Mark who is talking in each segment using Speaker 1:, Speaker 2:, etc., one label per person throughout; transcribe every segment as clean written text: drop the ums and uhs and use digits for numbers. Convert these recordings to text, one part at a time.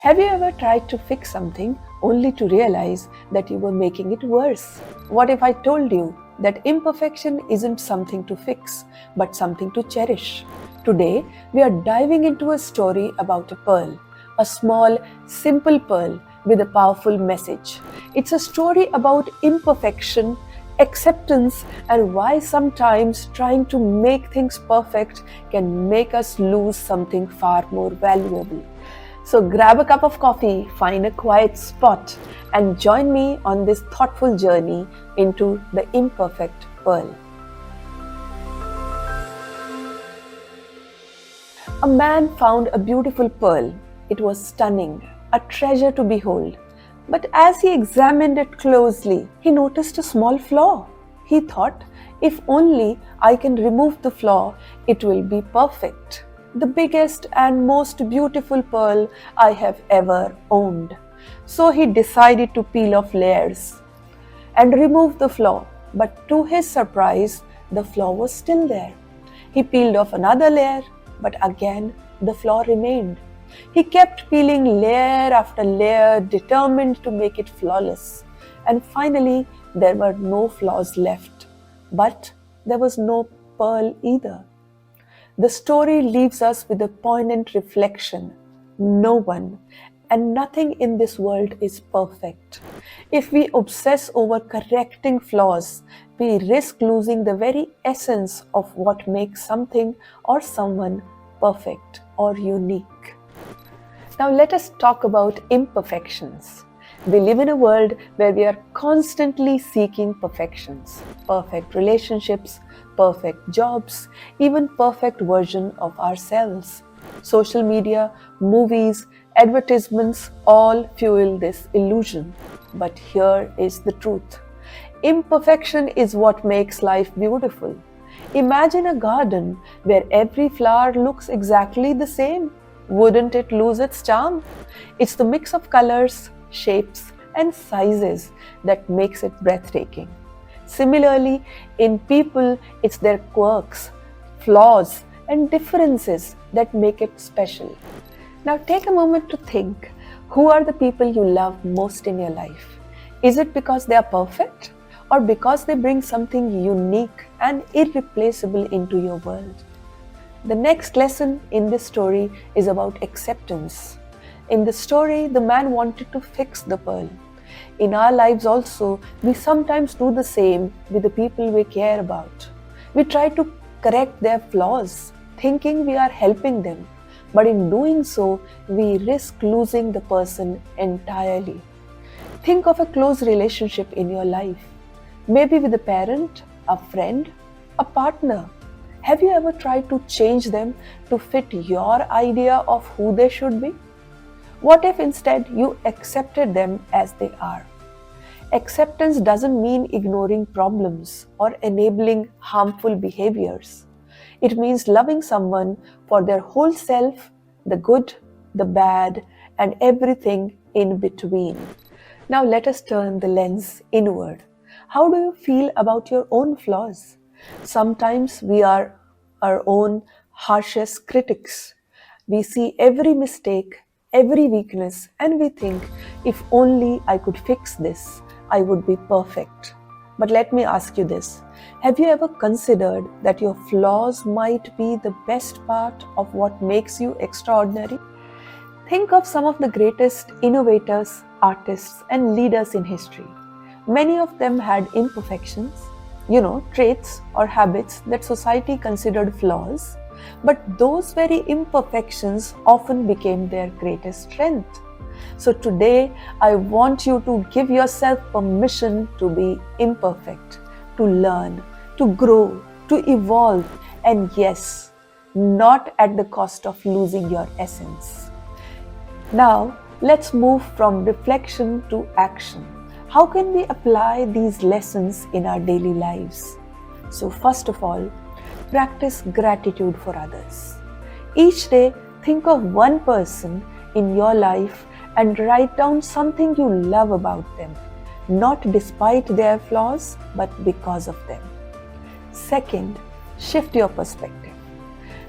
Speaker 1: Have you ever tried to fix something only to realize that you were making it worse? What if I told you that imperfection isn't something to fix, but something to cherish? Today, we are diving into a story about a pearl, a small, simple pearl with a powerful message. It's a story about imperfection, acceptance, and why sometimes trying to make things perfect can make us lose something far more valuable. So grab a cup of coffee, find a quiet spot, and join me on this thoughtful journey into the imperfect pearl. A man found a beautiful pearl. It was stunning, a treasure to behold. But as he examined it closely, he noticed a small flaw. He thought, if only I can remove the flaw, it will be perfect. The biggest and most beautiful pearl I have ever owned. So he decided to peel off layers and remove the flaw. But to his surprise, the flaw was still there. He peeled off another layer, but again the flaw remained. He kept peeling layer after layer, determined to make it flawless. And finally, there were no flaws left. But there was no pearl either. The story leaves us with a poignant reflection. No one and nothing in this world is perfect. If we obsess over correcting flaws, we risk losing the very essence of what makes something or someone perfect or unique. Now let us talk about imperfections. We live in a world where we are constantly seeking perfections, perfect relationships, perfect jobs, even perfect version of ourselves. Social media, movies, advertisements all fuel this illusion. But here is the truth. Imperfection is what makes life beautiful. Imagine a garden where every flower looks exactly the same. Wouldn't it lose its charm? It's the mix of colors, shapes, and sizes that makes it breathtaking. Similarly, in people, it's their quirks, flaws, and differences that make it special. Now take a moment to think, who are the people you love most in your life? Is it because they are perfect, or because they bring something unique and irreplaceable into your world? The next lesson in this story is about acceptance. In the story, the man wanted to fix the pearl. In our lives also, we sometimes do the same with the people we care about. We try to correct their flaws, thinking we are helping them. But in doing so, we risk losing the person entirely. Think of a close relationship in your life. Maybe with a parent, a friend, a partner. Have you ever tried to change them to fit your idea of who they should be? What if instead you accepted them as they are? Acceptance doesn't mean ignoring problems or enabling harmful behaviors. It means loving someone for their whole self, the good, the bad, and everything in between. Now let us turn the lens inward. How do you feel about your own flaws? Sometimes we are our own harshest critics. We see every mistake, every weakness, and we think, if only I could fix this, I would be perfect. But let me ask you this. Have you ever considered that your flaws might be the best part of what makes you extraordinary? Think of some of the greatest innovators, artists, and leaders in history. Many of them had imperfections, traits or habits that society considered flaws, but those very imperfections often became their greatest strength. So today, I want you to give yourself permission to be imperfect, to learn, to grow, to evolve, and yes, not at the cost of losing your essence. Now, let's move from reflection to action. How can we apply these lessons in our daily lives? So first of all, practice gratitude for others. Each day, think of one person in your life and write down something you love about them, not despite their flaws, but because of them. Second, shift your perspective.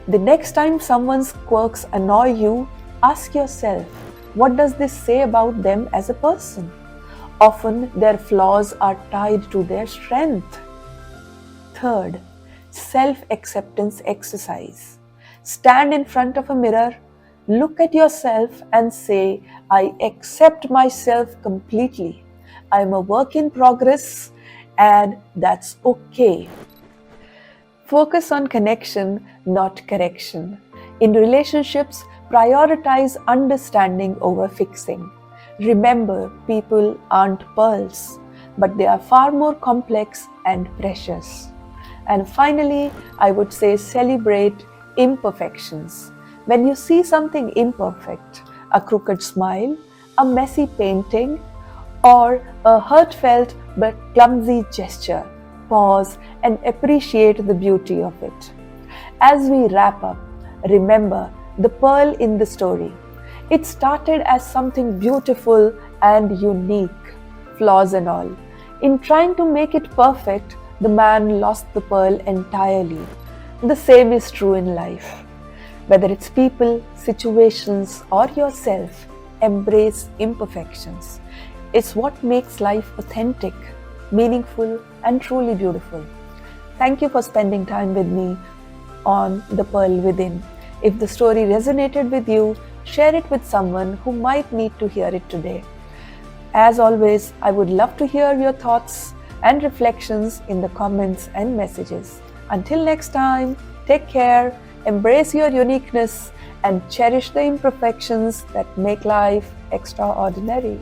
Speaker 1: The next time someone's quirks annoy you, ask yourself, What does this say about them as a person? Often their flaws are tied to their strength. Third, self-acceptance exercise. Stand in front of a mirror, look at yourself and say, I accept myself completely. I am a work in progress and that's okay. Focus on connection, not correction. In relationships, prioritize understanding over fixing. Remember, people aren't pearls, but they are far more complex and precious. And finally, I would say celebrate imperfections. When you see something imperfect, a crooked smile, a messy painting, or a heartfelt but clumsy gesture, pause and appreciate the beauty of it. As we wrap up, remember the pearl in the story. It started as something beautiful and unique, flaws and all. In trying to make it perfect, the man lost the pearl entirely. The same is true in life. Whether it's people, situations, or yourself, embrace imperfections. It's what makes life authentic, meaningful, and truly beautiful. Thank you for spending time with me on The Pearl Within. If the story resonated with you, share it with someone who might need to hear it today. As always, I would love to hear your thoughts and reflections in the comments and messages. Until next time, take care, embrace your uniqueness, and cherish the imperfections that make life extraordinary.